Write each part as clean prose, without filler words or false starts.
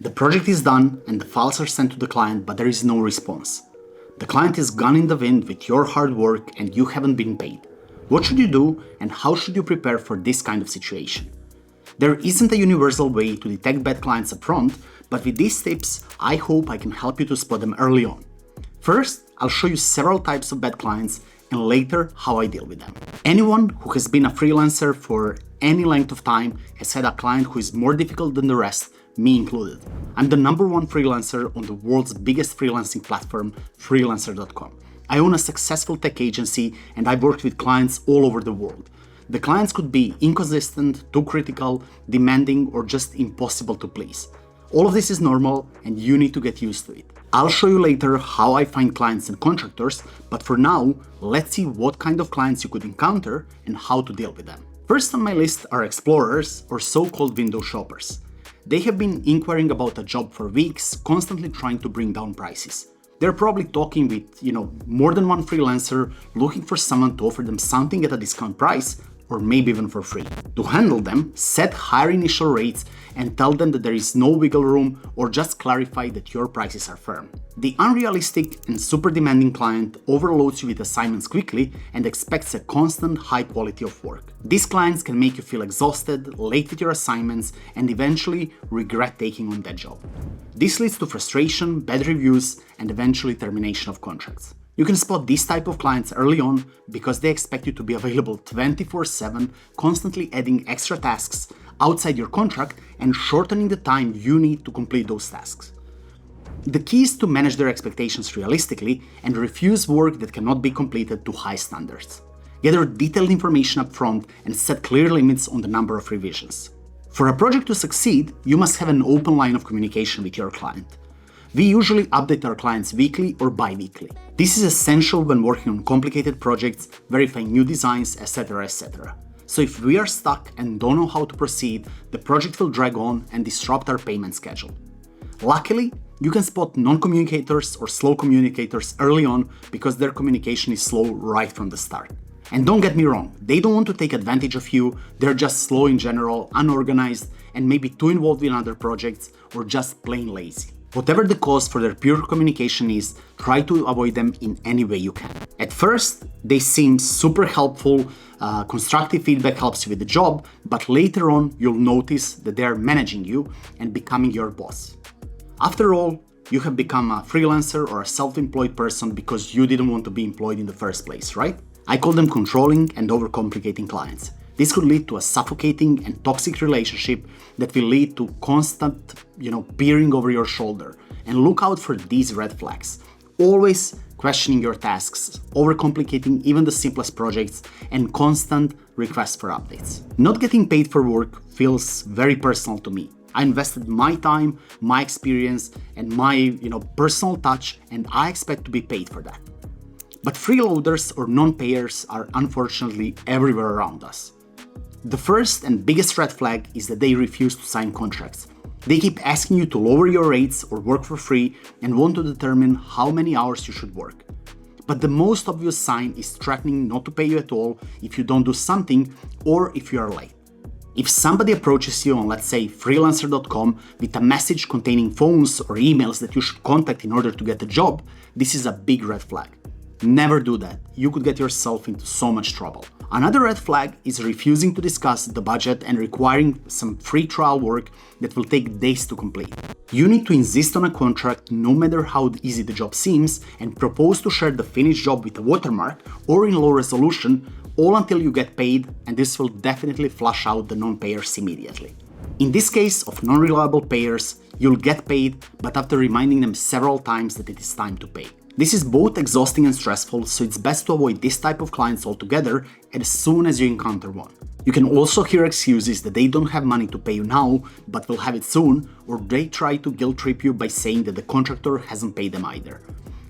The project is done and the files are sent to the client, but there is no response. The client is gone in the wind with your hard work and you haven't been paid. What should you do and how should you prepare for this kind of situation? There isn't a universal way to detect bad clients upfront, but with these tips, I hope I can help you to spot them early on. First, I'll show you several types of bad clients and later how I deal with them. Anyone who has been a freelancer for any length of time has had a client who is more difficult than the rest, me included. I'm the #1 freelancer on the world's biggest freelancing platform, freelancer.com. I own a successful tech agency and I've worked with clients all over the world. The clients could be inconsistent, too critical, demanding, or just impossible to please. All of this is normal and you need to get used to it. I'll show you later how I find clients and contractors, but for now, let's see what kind of clients you could encounter and how to deal with them. First on my list are explorers or so-called window shoppers. They have been inquiring about a job for weeks, constantly trying to bring down prices. They're probably talking with, more than one freelancer looking for someone to offer them something at a discount price, or maybe even for free. To handle them, set higher initial rates and tell them that there is no wiggle room, or just clarify that your prices are firm. The unrealistic and super demanding client overloads you with assignments quickly and expects a constant high quality of work. These clients can make you feel exhausted, late with your assignments, and eventually regret taking on that job. This leads to frustration, bad reviews, and eventually termination of contracts. You can spot this type of clients early on because they expect you to be available 24/7, constantly adding extra tasks outside your contract and shortening the time you need to complete those tasks. The key is to manage their expectations realistically and refuse work that cannot be completed to high standards. Gather detailed information up front and set clear limits on the number of revisions. For a project to succeed, you must have an open line of communication with your client. We usually update our clients weekly or bi-weekly. This is essential when working on complicated projects, verifying new designs, etc., etc. So if we are stuck and don't know how to proceed, the project will drag on and disrupt our payment schedule. Luckily, you can spot non-communicators or slow communicators early on because their communication is slow right from the start. And don't get me wrong, they don't want to take advantage of you, they're just slow in general, unorganized, and maybe too involved in other projects or just plain lazy. Whatever the cause for their pure communication is, try to avoid them in any way you can. At first, they seem super helpful, constructive feedback helps you with the job, but later on, you'll notice that they are managing you and becoming your boss. After all, you have become a freelancer or a self-employed person because you didn't want to be employed in the first place, right? I call them controlling and overcomplicating clients. This could lead to a suffocating and toxic relationship that will lead to constant, peering over your shoulder. And look out for these red flags. Always questioning your tasks, overcomplicating even the simplest projects, and constant requests for updates. Not getting paid for work feels very personal to me. I invested my time, my experience, and my, personal touch, and I expect to be paid for that. But freeloaders or non-payers are unfortunately everywhere around us. The first and biggest red flag is that they refuse to sign contracts. They keep asking you to lower your rates or work for free and want to determine how many hours you should work. But the most obvious sign is threatening not to pay you at all if you don't do something or if you are late. If somebody approaches you on, let's say, freelancer.com with a message containing phones or emails that you should contact in order to get a job, this is a big red flag. Never do that. You could get yourself into so much trouble. Another red flag is refusing to discuss the budget and requiring some free trial work that will take days to complete. You need to insist on a contract no matter how easy the job seems and propose to share the finished job with a watermark or in low resolution, all until you get paid, and this will definitely flush out the non-payers immediately. In this case of non-reliable payers, you'll get paid, but after reminding them several times that it is time to pay. This is both exhausting and stressful, so it's best to avoid this type of clients altogether as soon as you encounter one. You can also hear excuses that they don't have money to pay you now, but will have it soon, or they try to guilt trip you by saying that the contractor hasn't paid them either.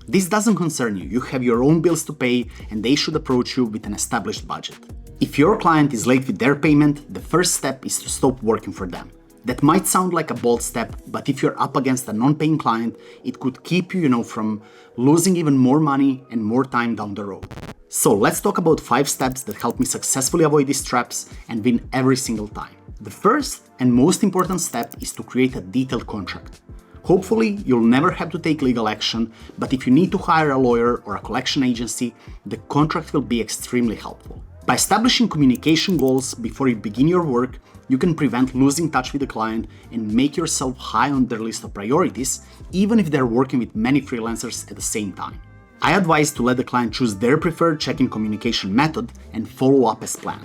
This doesn't concern you, you have your own bills to pay and they should approach you with an established budget. If your client is late with their payment, the first step is to stop working for them. That might sound like a bold step, but if you're up against a non-paying client, it could keep you, from losing even more money and more time down the road. So let's talk about 5 steps that help me successfully avoid these traps and win every single time. The first and most important step is to create a detailed contract. Hopefully, you'll never have to take legal action, but if you need to hire a lawyer or a collection agency, the contract will be extremely helpful. By establishing communication goals before you begin your work, you can prevent losing touch with the client and make yourself high on their list of priorities, even if they're working with many freelancers at the same time. I advise to let the client choose their preferred check-in communication method and follow up as planned.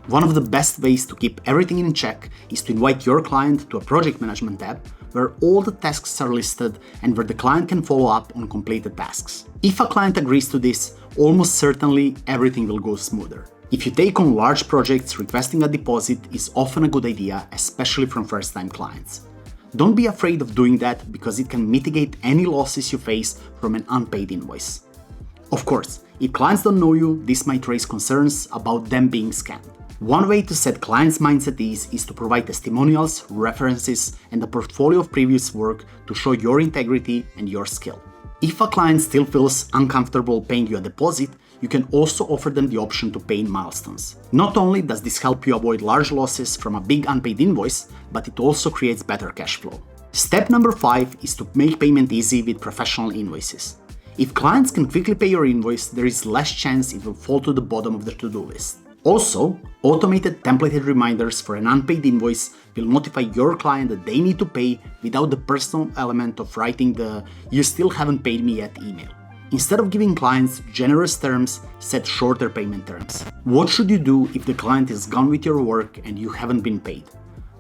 One of the best ways to keep everything in check is to invite your client to a project management tab where all the tasks are listed and where the client can follow up on completed tasks. If a client agrees to this, almost certainly everything will go smoother. If you take on large projects, requesting a deposit is often a good idea, especially from first-time clients. Don't be afraid of doing that because it can mitigate any losses you face from an unpaid invoice. Of course, if clients don't know you, this might raise concerns about them being scammed. One way to set clients' minds at ease is to provide testimonials, references, and a portfolio of previous work to show your integrity and your skill. If a client still feels uncomfortable paying you a deposit, you can also offer them the option to pay in milestones. Not only does this help you avoid large losses from a big unpaid invoice, but it also creates better cash flow. Step number 5 is to make payment easy with professional invoices. If clients can quickly pay your invoice, there is less chance it will fall to the bottom of the to-do list. Also, automated templated reminders for an unpaid invoice will notify your client that they need to pay without the personal element of writing the "you still haven't paid me yet" email. Instead of giving clients generous terms, set shorter payment terms. What should you do if the client is gone with your work and you haven't been paid?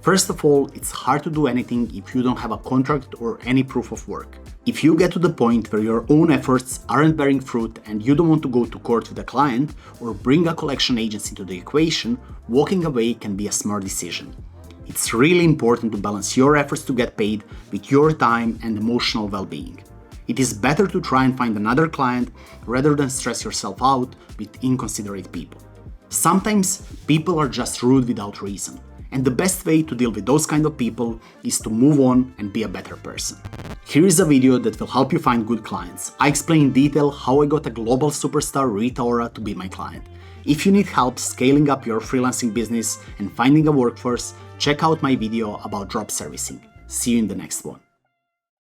First of all, it's hard to do anything if you don't have a contract or any proof of work. If you get to the point where your own efforts aren't bearing fruit and you don't want to go to court with a client or bring a collection agency to the equation, walking away can be a smart decision. It's really important to balance your efforts to get paid with your time and emotional well-being. It is better to try and find another client rather than stress yourself out with inconsiderate people. Sometimes people are just rude without reason, and the best way to deal with those kind of people is to move on and be a better person. Here is a video that will help you find good clients. I explain in detail how I got a global superstar Rita Ora to be my client. If you need help scaling up your freelancing business and finding a workforce, check out my video about drop servicing. See you in the next one.